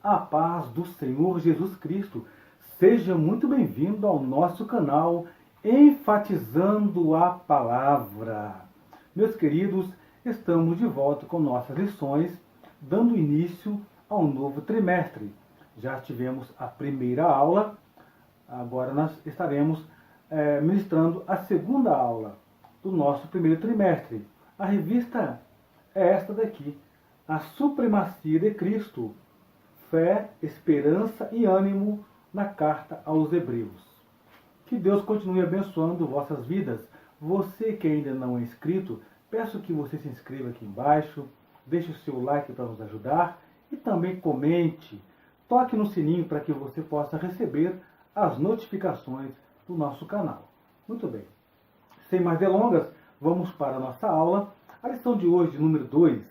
a paz do Senhor Jesus Cristo. Seja muito bem-vindo ao nosso canal Enfatizando a Palavra. Meus queridos, estamos de volta com nossas lições, dando início ao novo trimestre. Já tivemos a primeira aula, agora nós estaremos ministrando a segunda aula do nosso primeiro trimestre. A revista é esta daqui, A Supremacia de Cristo, Fé, Esperança e Ânimo na Carta aos Hebreus. Que Deus continue abençoando vossas vidas. Você que ainda não é inscrito, peço que você se inscreva aqui embaixo, deixe o seu like para nos ajudar e também comente, toque no sininho para que você possa receber as notificações do nosso canal. Muito bem, sem mais delongas, vamos para a nossa aula. A lição de hoje, número 2,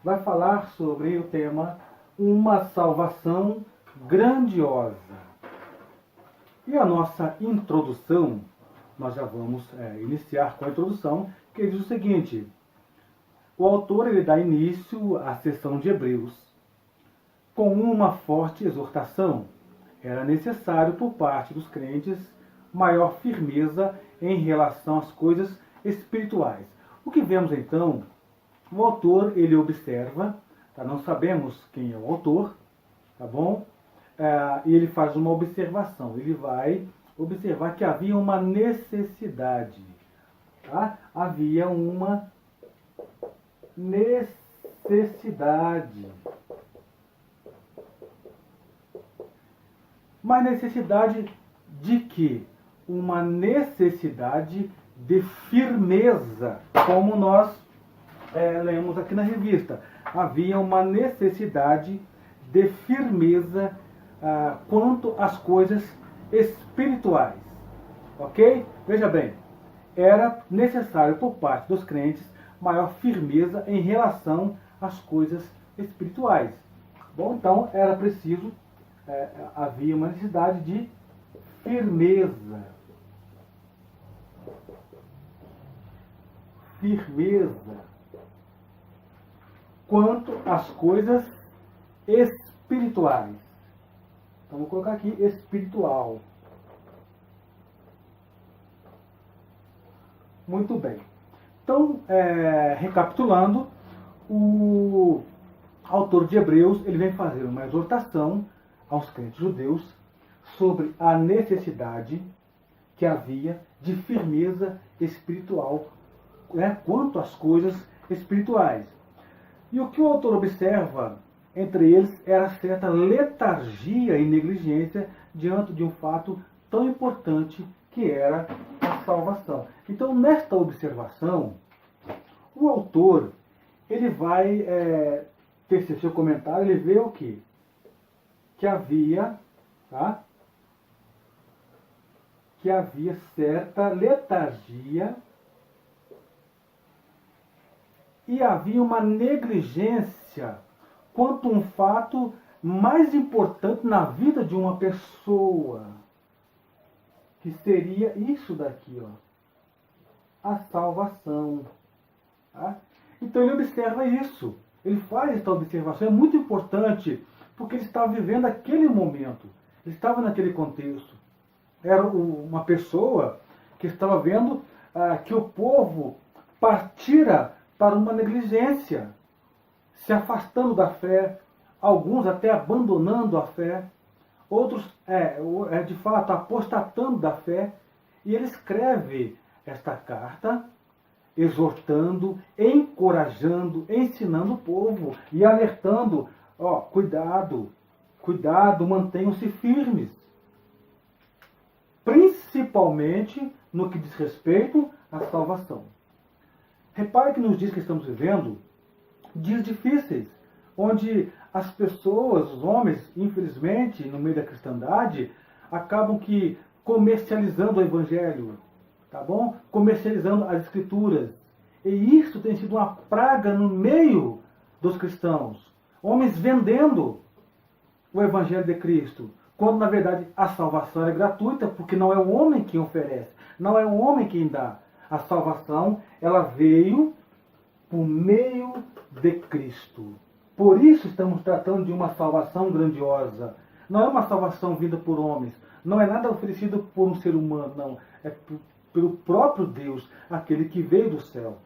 vai falar sobre o tema Uma Salvação Grandiosa. E a nossa introdução, nós já vamos iniciar com a introdução, que diz o seguinte: o autor ele dá início à sessão de Hebreus com uma forte exortação. Era necessário por parte dos crentes maior firmeza em relação às coisas espirituais. O que vemos então? O autor ele observa, tá? Não sabemos quem é o autor, tá bom? E ele faz uma observação. Ele vai observar que havia uma necessidade, tá? Havia uma necessidade. Mas necessidade de quê? Uma necessidade de firmeza, como nós lemos aqui na revista. Havia uma necessidade de firmeza quanto às coisas espirituais. Ok? Veja bem, era necessário por parte dos crentes maior firmeza em relação às coisas espirituais. Bom, então era preciso, havia uma necessidade de firmeza. Firmeza quanto às coisas espirituais. Então, vou colocar aqui espiritual. Muito bem. Então, recapitulando, o autor de Hebreus ele vem fazer uma exortação aos crentes judeus sobre a necessidade que havia de firmeza espiritual, quanto às coisas espirituais. E o que o autor observa entre eles era certa letargia e negligência diante de um fato tão importante que era a salvação. Então, nesta observação, o autor ele vai tecer seu comentário, ele vê o quê? Que havia, tá? Que havia certa letargia e havia uma negligência quanto a um fato mais importante na vida de uma pessoa, que seria isso daqui, ó, a salvação. Tá? Então ele observa isso, ele faz essa observação, é muito importante, porque ele estava vivendo aquele momento, ele estava naquele contexto. Era uma pessoa que estava vendo que o povo partira para uma negligência, se afastando da fé, alguns até abandonando a fé, outros, de fato, apostatando da fé. E ele escreve esta carta exortando, encorajando, ensinando o povo e alertando, cuidado, mantenham-se firmes. Principalmente no que diz respeito à salvação. Repare que nos dias que estamos vivendo, dias difíceis, onde as pessoas, os homens, infelizmente, no meio da cristandade, acabam que comercializando o evangelho, tá bom? Comercializando as escrituras. E isso tem sido uma praga no meio dos cristãos. Homens vendendo o evangelho de Cristo, quando na verdade a salvação é gratuita, porque não é o homem quem oferece, não é o homem quem dá. A salvação, ela veio por meio de Cristo. Por isso estamos tratando de uma salvação grandiosa. Não é uma salvação vinda por homens. Não é nada oferecido por um ser humano, não. É pelo próprio Deus, aquele que veio do céu.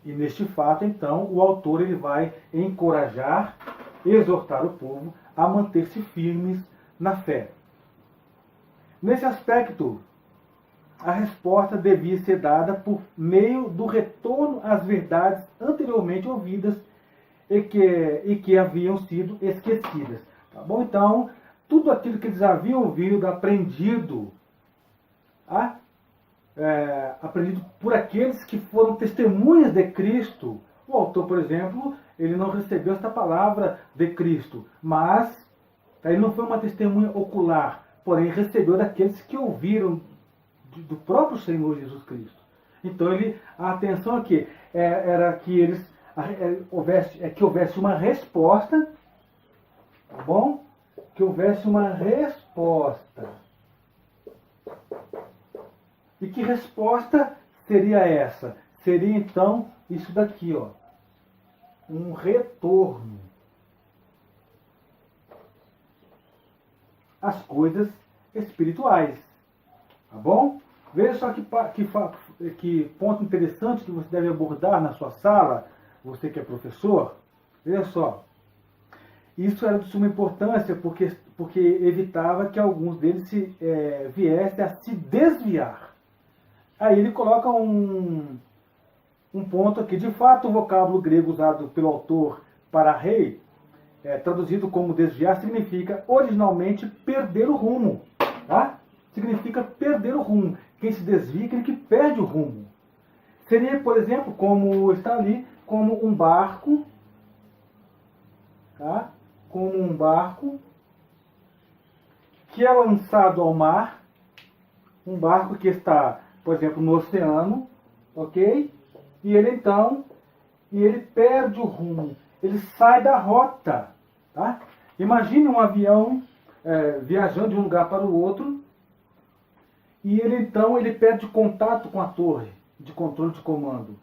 E neste fato, então, o autor ele vai encorajar, exortar o povo a manter-se firmes na fé. Nesse aspecto, a resposta devia ser dada por meio do retorno às verdades anteriormente ouvidas e que haviam sido esquecidas. Tá bom? Então, tudo aquilo que eles haviam ouvido, aprendido por aqueles que foram testemunhas de Cristo. O autor, por exemplo, ele não recebeu esta palavra de Cristo, mas ele não foi uma testemunha ocular, porém recebeu daqueles que ouviram do próprio Senhor Jesus Cristo. Então a atenção aqui era que houvesse uma resposta, tá bom? Que houvesse uma resposta. E que resposta seria essa? Seria então isso daqui, ó, um retorno às coisas espirituais, tá bom? Veja só que ponto interessante que você deve abordar na sua sala, você que é professor. Veja só, isso era de suma importância porque evitava que alguns deles viessem a se desviar. Aí ele coloca um ponto aqui. De fato, o vocábulo grego usado pelo autor para rei, traduzido como desviar, significa originalmente perder o rumo. Tá? Significa perder o rumo. Quem se desvia é aquele que perde o rumo. Seria, por exemplo, como está ali, como um barco, tá? Como um barco que é lançado ao mar, um barco que está, por exemplo, no oceano, ok? E ele perde o rumo, ele sai da rota, tá? Imagine um avião viajando de um lugar para o outro, e ele perde contato com a torre de controle de comando.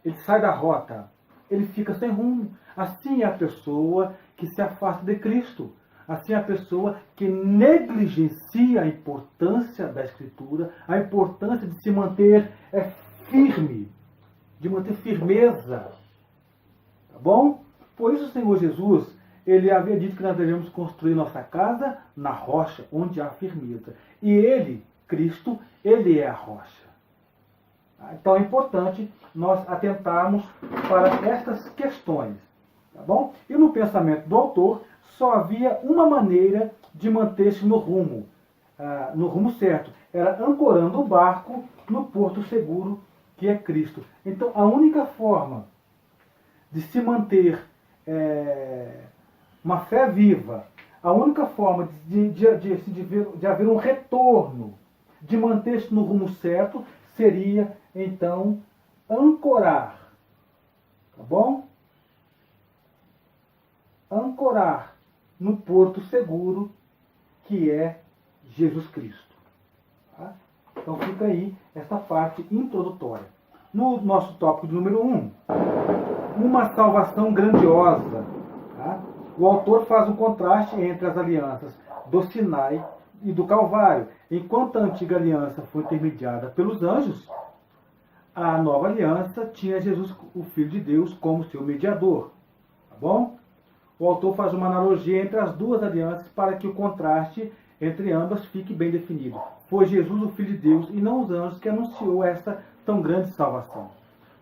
Ele sai da rota, ele fica sem rumo. Assim é a pessoa que se afasta de Cristo. Assim é a pessoa que negligencia a importância da Escritura, a importância de se manter firme, de manter firmeza. Tá bom? Por isso o Senhor Jesus, ele havia dito que nós devemos construir nossa casa na rocha, onde há firmeza. E ele, Cristo, ele é a rocha. Então é importante nós atentarmos para estas questões. Tá bom? E no pensamento do autor, só havia uma maneira de manter-se no rumo certo. Era ancorando o barco no porto seguro, que é Cristo. Então a única forma de se manter uma fé viva, a única forma de haver um retorno, de manter-se no rumo certo, seria então ancorar. Tá bom? Ancorar no porto seguro, que é Jesus Cristo. Tá? Então fica aí essa parte introdutória. No nosso tópico de número 1, uma salvação grandiosa. Tá? O autor faz um contraste entre as alianças do Sinai e do Calvário. Enquanto a antiga aliança foi intermediada pelos anjos, a nova aliança tinha Jesus, o Filho de Deus, como seu mediador. Tá bom? O autor faz uma analogia entre as duas alianças para que o contraste entre ambas fique bem definido. Foi Jesus, o Filho de Deus, e não os anjos, que anunciou essa tão grande salvação.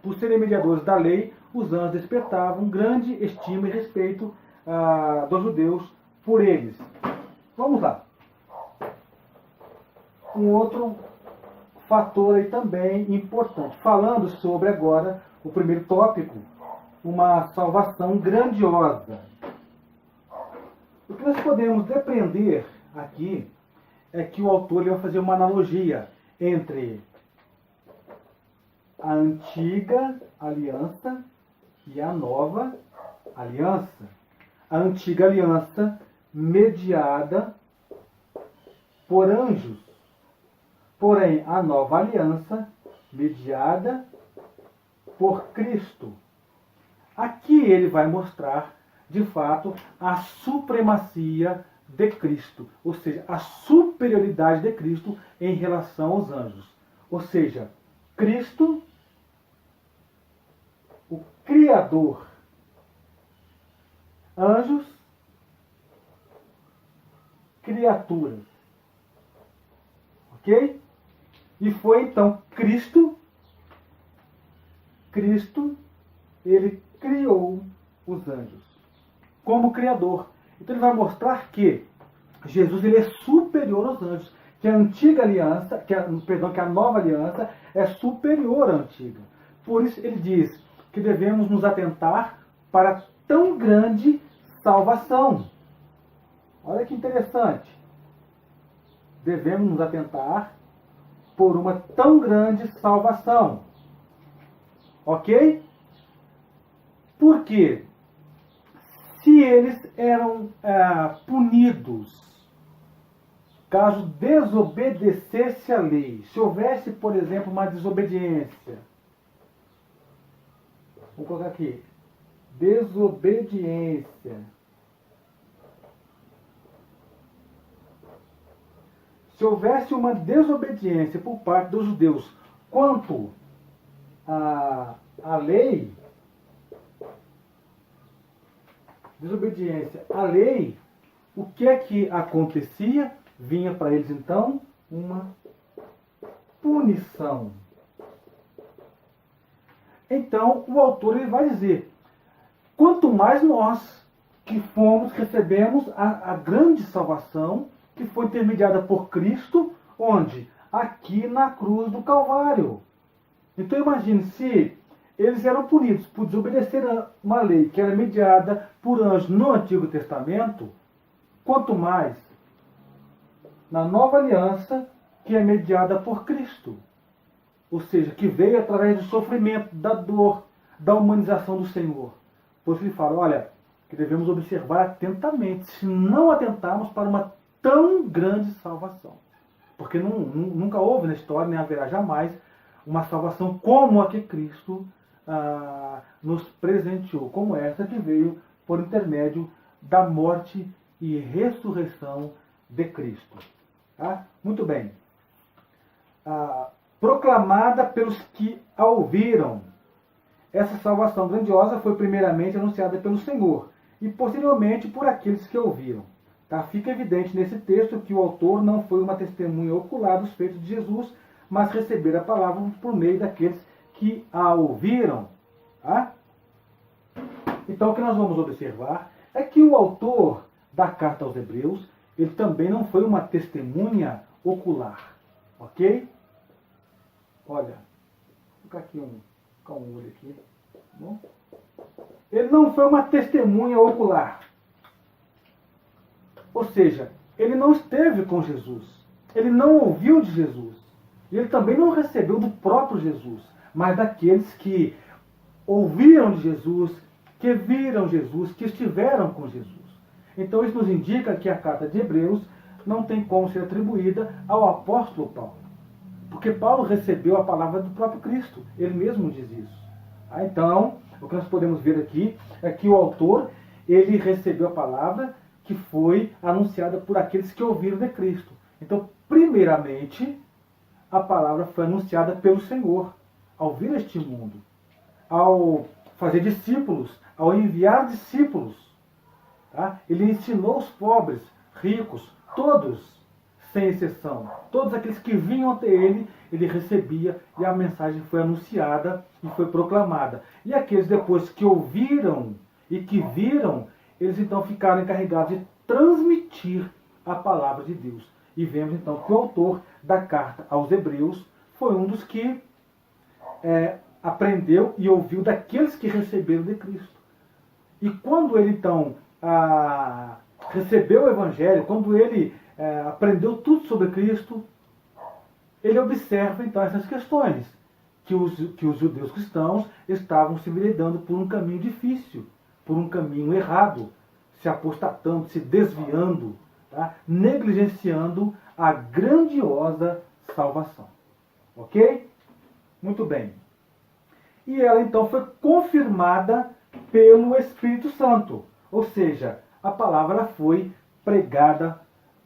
Por serem mediadores da lei, os anjos despertavam grande estima e respeito dos judeus por eles. Vamos lá. Um outro fator aí também importante. Falando sobre agora o primeiro tópico, uma salvação grandiosa. O que nós podemos depreender aqui é que o autor vai fazer uma analogia entre a antiga aliança e a nova aliança. A antiga aliança mediada por anjos, porém a nova aliança mediada por Cristo. Aqui ele vai mostrar, de fato, a supremacia de Cristo, ou seja, a superioridade de Cristo em relação aos anjos. Ou seja, Cristo, o Criador, anjos, criaturas. Ok? E foi então Cristo, ele criou os anjos como Criador. Então ele vai mostrar que Jesus ele é superior aos anjos, que a antiga aliança, que a nova aliança é superior à antiga. Por isso ele diz que devemos nos atentar para tão grande salvação. Olha que interessante. Devemos nos atentar por uma tão grande salvação. Ok? Por quê? Se eles eram punidos caso desobedecesse a lei, se houvesse, por exemplo, uma desobediência, vou colocar aqui, desobediência. Se houvesse uma desobediência por parte dos judeus quanto à lei, desobediência à lei, o que é que acontecia? Vinha para eles então uma punição. Então o autor ele vai dizer, quanto mais nós que recebemos a grande salvação que foi intermediada por Cristo, onde? Aqui na cruz do Calvário. Então imagine se eles eram punidos por desobedecer a uma lei que era mediada por anjos no Antigo Testamento, quanto mais na Nova Aliança, que é mediada por Cristo. Ou seja, que veio através do sofrimento, da dor, da humanização do Senhor. Por isso ele fala, olha, que devemos observar atentamente, se não atentarmos para uma tão grande salvação. Porque nunca houve na história, nem haverá jamais, uma salvação como a que Cristo nos presenteou, como essa que veio por intermédio da morte e ressurreição de Cristo. Tá? Muito bem. Proclamada pelos que a ouviram. Essa salvação grandiosa foi primeiramente anunciada pelo Senhor e posteriormente por aqueles que a ouviram. Tá? Fica evidente nesse texto que o autor não foi uma testemunha ocular dos feitos de Jesus, mas receber a palavra por meio daqueles que a ouviram. Tá? Então o que nós vamos observar é que o autor da carta aos Hebreus, ele também não foi uma testemunha ocular. Ok? Olha, vou colocar aqui um olho aqui. Tá bom? Ele não foi uma testemunha ocular. Ou seja, ele não esteve com Jesus. Ele não ouviu de Jesus. E ele também não recebeu do próprio Jesus, mas daqueles que ouviram de Jesus, que viram Jesus, que estiveram com Jesus. Então isso nos indica que a carta de Hebreus não tem como ser atribuída ao apóstolo Paulo. Porque Paulo recebeu a palavra do próprio Cristo. Ele mesmo diz isso. Então, o que nós podemos ver aqui é que o autor, ele recebeu a palavra que foi anunciada por aqueles que ouviram de Cristo. Então, primeiramente, a palavra foi anunciada pelo Senhor, ao vir a este mundo, ao fazer discípulos, ao enviar discípulos. Tá? Ele ensinou os pobres, ricos, todos, sem exceção. Todos aqueles que vinham até ele, ele recebia e a mensagem foi anunciada e foi proclamada. E aqueles depois que ouviram e que viram, eles então ficaram encarregados de transmitir a palavra de Deus. E vemos então que o autor da carta aos Hebreus foi um dos que aprendeu e ouviu daqueles que receberam de Cristo. E quando ele então recebeu o Evangelho, quando ele aprendeu tudo sobre Cristo, ele observa então essas questões, que os judeus cristãos estavam se enveredando por um caminho difícil, por um caminho errado, se apostatando, se desviando, tá? Negligenciando a grandiosa salvação. Ok? Muito bem. E ela então foi confirmada pelo Espírito Santo. Ou seja, a palavra foi pregada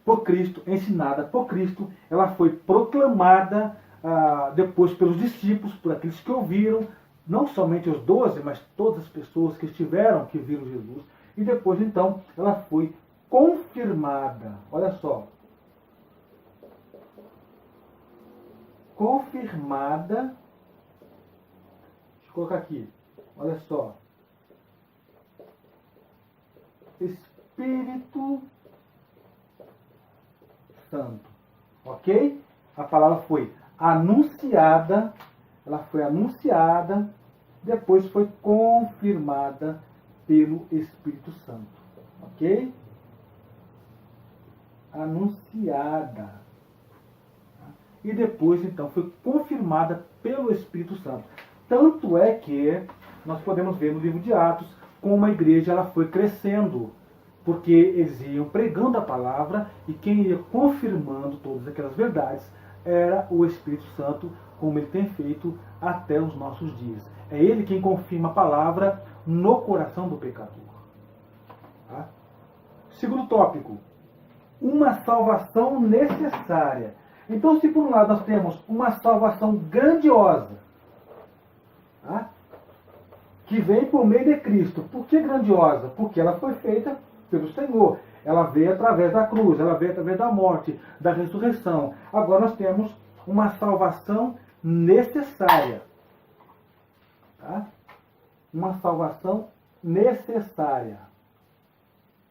por Cristo, ensinada por Cristo, ela foi proclamada depois pelos discípulos, por aqueles que ouviram, não somente os 12, mas todas as pessoas que estiveram, que viram Jesus. E depois, então, ela foi confirmada. Olha só. Confirmada. Deixa eu colocar aqui. Olha só. Espírito Santo. Ok? A palavra foi anunciada. Ela foi anunciada. Depois foi confirmada pelo Espírito Santo. Ok? Anunciada. E depois, então, foi confirmada pelo Espírito Santo. Tanto é que nós podemos ver no livro de Atos como a igreja ela foi crescendo, porque eles iam pregando a palavra e quem ia confirmando todas aquelas verdades era o Espírito Santo, como ele tem feito até os nossos dias. É ele quem confirma a palavra no coração do pecador. Tá? Segundo tópico, uma salvação necessária. Então, se por um lado nós temos uma salvação grandiosa, tá? Que vem por meio de Cristo. Por que grandiosa? Porque ela foi feita pelo Senhor. Ela veio através da cruz, ela veio através da morte, da ressurreição. Agora nós temos uma salvação necessária. Tá? Uma salvação necessária.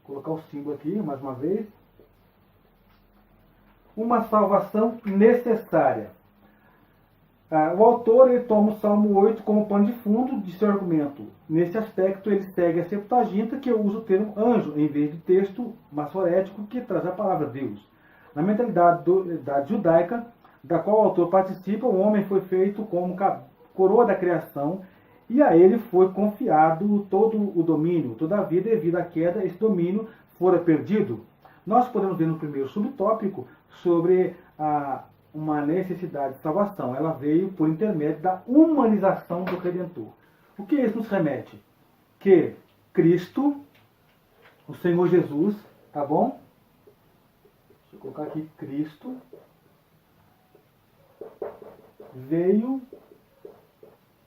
Vou colocar o símbolo aqui, mais uma vez. Uma salvação necessária. O autor ele toma o Salmo 8 como pano de fundo de seu argumento. Nesse aspecto, ele segue a Septuaginta, que usa o termo anjo, em vez de texto maçorético, que traz a palavra Deus. Na mentalidade judaica, da qual o autor participa, o homem foi feito como coroa da criação, e a ele foi confiado todo o domínio. Todavia, devido à queda, esse domínio fora perdido. Nós podemos ver no primeiro subtópico sobre uma necessidade de salvação. Ela veio por intermédio da humanização do Redentor. O que isso nos remete? Que Cristo, o Senhor Jesus, tá bom? Deixa eu colocar aqui, Cristo veio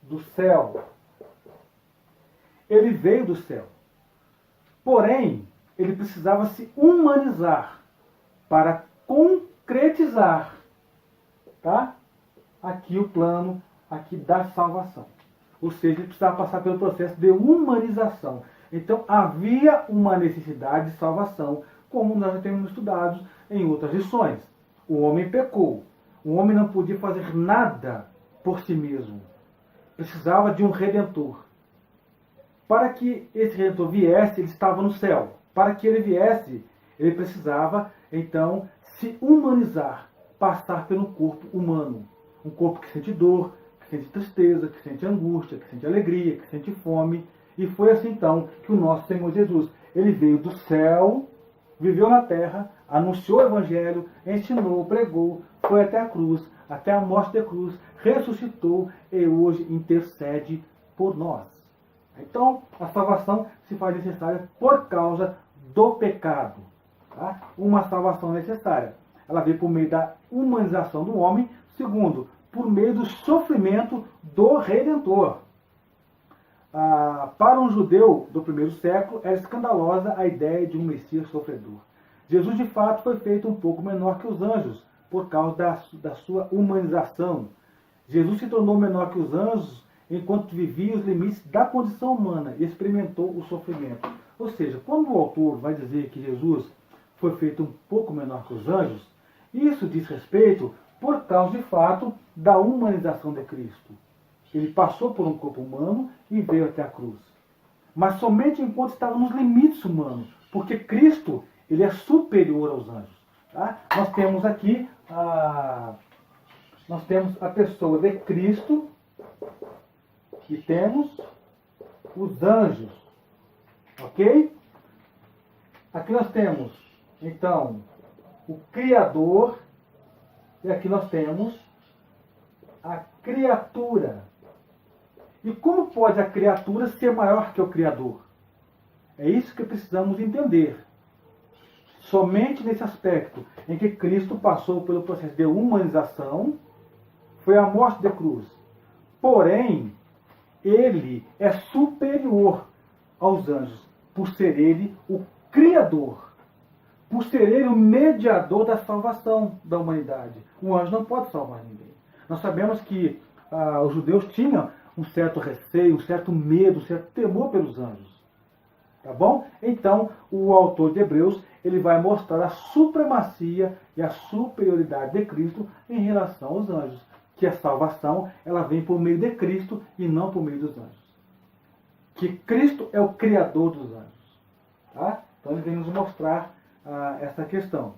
do céu. Ele veio do céu. Porém, ele precisava se humanizar para concretizar, tá? Aqui o plano aqui da salvação. Ou seja, ele precisava passar pelo processo de humanização. Então havia uma necessidade de salvação, como nós já temos estudado em outras lições. O homem pecou. O homem não podia fazer nada por si mesmo. Precisava de um Redentor. Para que esse Redentor viesse, ele estava no céu. Para que ele viesse, ele precisava, então, se humanizar, passar pelo corpo humano. Um corpo que sente dor, que sente tristeza, que sente angústia, que sente alegria, que sente fome. E foi assim, então, que o nosso Senhor Jesus, ele veio do céu, viveu na terra, anunciou o Evangelho, ensinou, pregou, foi até a cruz, até a morte da cruz, ressuscitou e hoje intercede por nós. Então, a salvação se faz necessária por causa do pecado. Tá? Uma salvação necessária. Ela veio por meio da humanização do homem. Segundo, por meio do sofrimento do Redentor. Para um judeu do primeiro século, era escandalosa a ideia de um Messias sofredor. Jesus, de fato, foi feito um pouco menor que os anjos, por causa da sua humanização. Jesus se tornou menor que os anjos enquanto vivia os limites da condição humana e experimentou o sofrimento. Ou seja, quando o autor vai dizer que Jesus foi feito um pouco menor que os anjos, isso diz respeito por causa, de fato, da humanização de Cristo. Ele passou por um corpo humano e veio até a cruz. Mas somente enquanto estava nos limites humanos, porque Cristo ele é superior aos anjos. Tá? Nós temos aqui a pessoa de Cristo e temos os anjos. Ok? Aqui nós temos, então, o Criador e aqui nós temos a criatura. E como pode a criatura ser maior que o Criador? É isso que precisamos entender. Somente nesse aspecto em que Cristo passou pelo processo de humanização, foi a morte de cruz. Porém, ele é superior aos anjos, por ser ele o Criador, por ser ele o mediador da salvação da humanidade. O anjo não pode salvar ninguém. Nós sabemos que os judeus tinham um certo receio, um certo medo, um certo temor pelos anjos. Tá bom? Então, o autor de Hebreus, ele vai mostrar a supremacia e a superioridade de Cristo em relação aos anjos. Que a salvação, ela vem por meio de Cristo e não por meio dos anjos. Que Cristo é o Criador dos anjos. Tá? Então, ele vem nos mostrar essa questão.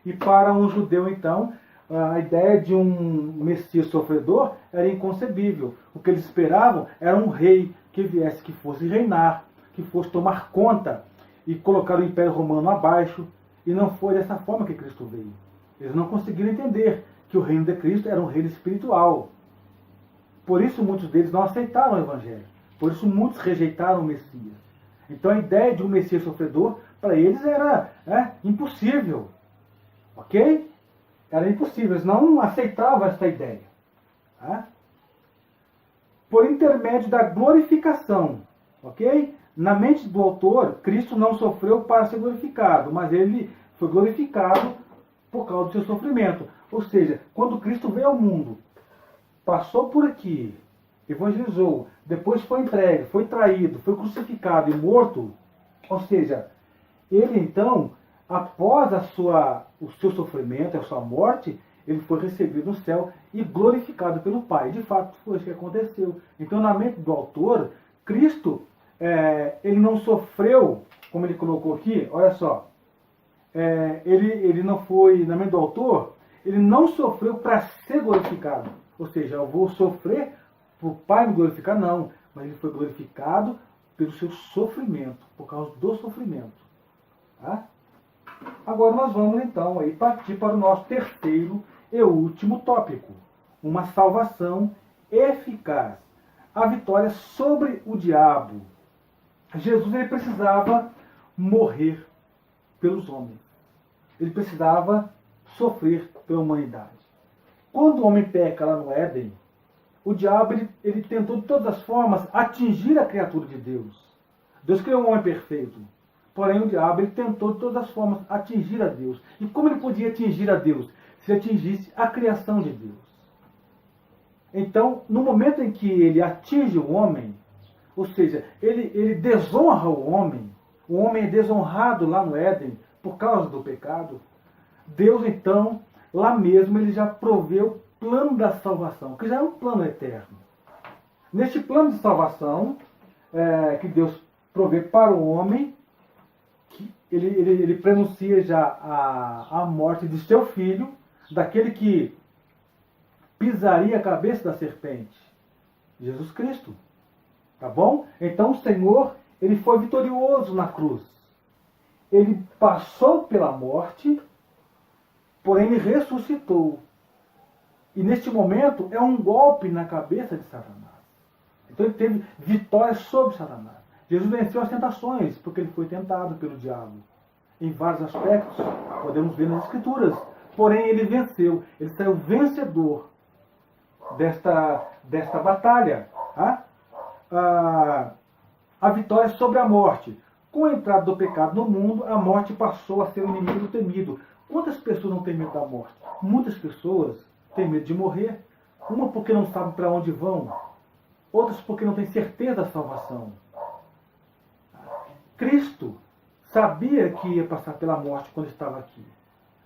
E para um judeu, então, a ideia de um Messias sofredor era inconcebível. O que eles esperavam era um rei que viesse, que fosse reinar, que fosse tomar conta e colocar o Império Romano abaixo. E não foi dessa forma que Cristo veio. Eles não conseguiram entender que o reino de Cristo era um reino espiritual. Por isso muitos deles não aceitaram o Evangelho. Por isso muitos rejeitaram o Messias. Então a ideia de um Messias sofredor, para eles era impossível. Ok? Era impossível. Eles não aceitavam essa ideia. Tá? Por intermédio da glorificação. Ok? Na mente do autor, Cristo não sofreu para ser glorificado, mas ele foi glorificado por causa do seu sofrimento. Ou seja, quando Cristo veio ao mundo, passou por aqui, evangelizou, depois foi entregue, foi traído, foi crucificado e morto, ou seja, ele então, após o seu sofrimento, a sua morte, ele foi recebido no céu e glorificado pelo Pai. De fato, foi isso que aconteceu. Então, na mente do autor, Cristo, ele não sofreu, como ele colocou aqui, olha só, ele não foi, na mente do autor, ele não sofreu para ser glorificado. Ou seja, eu vou sofrer para o Pai me glorificar, não. Mas ele foi glorificado pelo seu sofrimento, por causa do sofrimento. Tá? Agora nós vamos então aí partir para o nosso terceiro e último tópico. Uma salvação eficaz. A vitória sobre o diabo. Jesus ele precisava morrer pelos homens. Ele precisava sofrer pela humanidade. Quando o homem peca lá no Éden, o diabo ele tentou de todas as formas atingir a criatura de Deus. Deus criou um homem perfeito. Porém, o diabo ele tentou de todas as formas atingir a Deus. E como ele podia atingir a Deus? Se atingisse a criação de Deus. Então, no momento em que ele atinge o homem, ou seja, ele desonra o homem é desonrado lá no Éden por causa do pecado, Deus então, lá mesmo, ele já proveu o plano da salvação, que já é um plano eterno. Neste plano de salvação, que Deus provê para o homem, que ele prenuncia já a morte de seu filho, daquele que pisaria a cabeça da serpente, Jesus Cristo. Tá bom? Então o Senhor, ele foi vitorioso na cruz. Ele passou pela morte, porém ele ressuscitou. E neste momento é um golpe na cabeça de Satanás. Então ele teve vitória sobre Satanás. Jesus venceu as tentações, porque ele foi tentado pelo diabo. Em vários aspectos, podemos ver nas Escrituras. Porém ele venceu, ele saiu vencedor desta batalha. Tá? A vitória sobre a morte. Com a entrada do pecado no mundo, a morte passou a ser o inimigo temido. Quantas pessoas não têm medo da morte? Muitas pessoas têm medo de morrer. Uma porque não sabem para onde vão. Outras porque não têm certeza da salvação. Cristo sabia que ia passar pela morte quando estava aqui.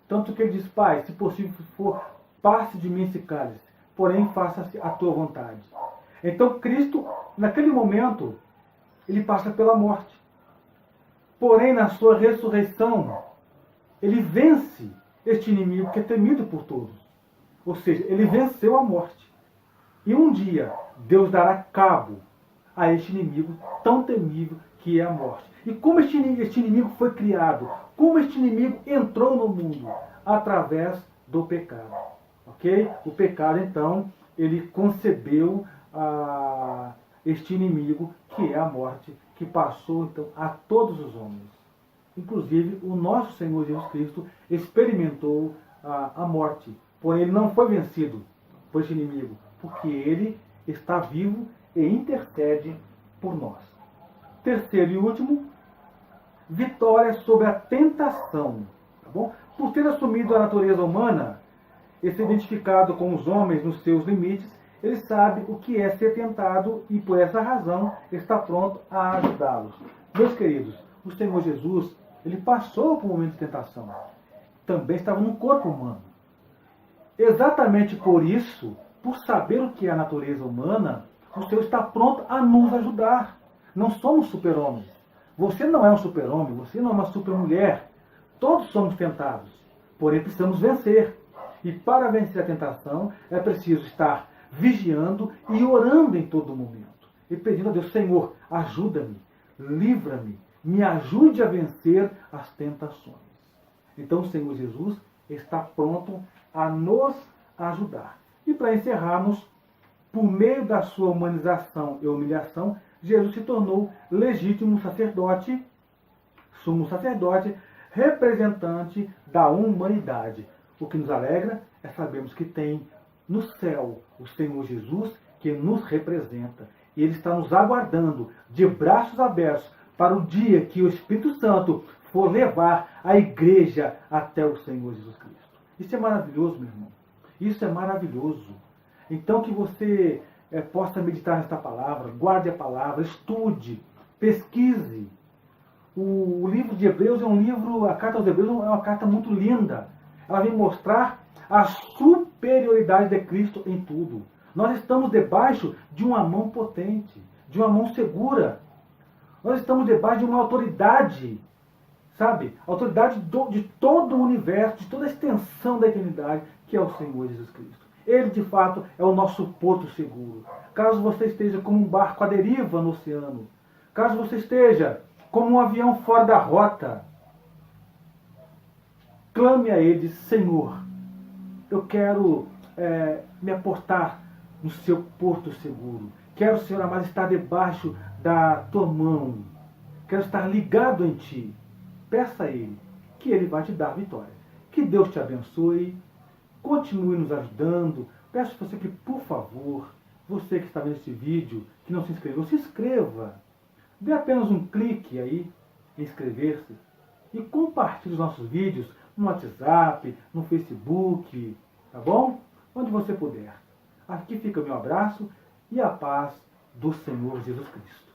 Tanto que ele diz, Pai, se possível for, passe de mim esse cálice. Porém, faça-se a tua vontade. Então Cristo, naquele momento, ele passa pela morte. Porém, na sua ressurreição, ele vence este inimigo que é temido por todos. Ou seja, ele venceu a morte. E um dia, Deus dará cabo a este inimigo tão temível que é a morte. E como este inimigo foi criado? Como este inimigo entrou no mundo? Através do pecado. Ok? O pecado, então, ele concebeu a este inimigo que é a morte, que passou então a todos os homens. Inclusive, o nosso Senhor Jesus Cristo experimentou a morte, porém ele não foi vencido por este inimigo, porque ele está vivo e intercede por nós. Terceiro e último, vitória sobre a tentação. Tá bom? Por ter assumido a natureza humana e se identificado com os homens nos seus limites, ele sabe o que é ser tentado e, por essa razão, está pronto a ajudá-los. Meus queridos, o Senhor Jesus, ele passou por um momento de tentação. Também estava no corpo humano. Exatamente por isso, por saber o que é a natureza humana, o Senhor está pronto a nos ajudar. Não somos super-homens. Você não é um super-homem, você não é uma super-mulher. Todos somos tentados, porém precisamos vencer. E para vencer a tentação, é preciso estar vigiando e orando em todo momento. E pedindo a Deus, Senhor, ajuda-me, livra-me, me ajude a vencer as tentações. Então o Senhor Jesus está pronto a nos ajudar. E para encerrarmos, por meio da sua humanização e humilhação, Jesus se tornou legítimo sacerdote, sumo sacerdote, representante da humanidade. O que nos alegra é sabermos que tem no céu o Senhor Jesus que nos representa. E Ele está nos aguardando de braços abertos para o dia que o Espírito Santo for levar a igreja até o Senhor Jesus Cristo. Isso é maravilhoso, meu irmão. Isso é maravilhoso. Então que você possa meditar nesta palavra, guarde a palavra, estude, pesquise. O livro de Hebreus é um livro, a carta aos Hebreus é uma carta muito linda. Ela vem mostrar a superioridade de Cristo em tudo. Nós estamos debaixo de uma mão potente, de uma mão segura. Nós estamos debaixo de uma autoridade, sabe? Autoridade de todo o universo, de toda a extensão da eternidade, que é o Senhor Jesus Cristo. Ele, de fato, é o nosso porto seguro. Caso você esteja como um barco à deriva no oceano, caso você esteja como um avião fora da rota, clame a Ele, Senhor, eu quero me aportar no seu porto seguro. Quero, Senhor amado, estar debaixo da tua mão. Quero estar ligado em ti. Peça a Ele, que Ele vai te dar vitória. Que Deus te abençoe. Continue nos ajudando. Peço a você que, por favor, você que está vendo esse vídeo, que não se inscreveu, se inscreva. Dê apenas um clique aí em inscrever-se. E compartilhe os nossos vídeos no WhatsApp, no Facebook, tá bom? Onde você puder. Aqui fica o meu abraço e a paz do Senhor Jesus Cristo.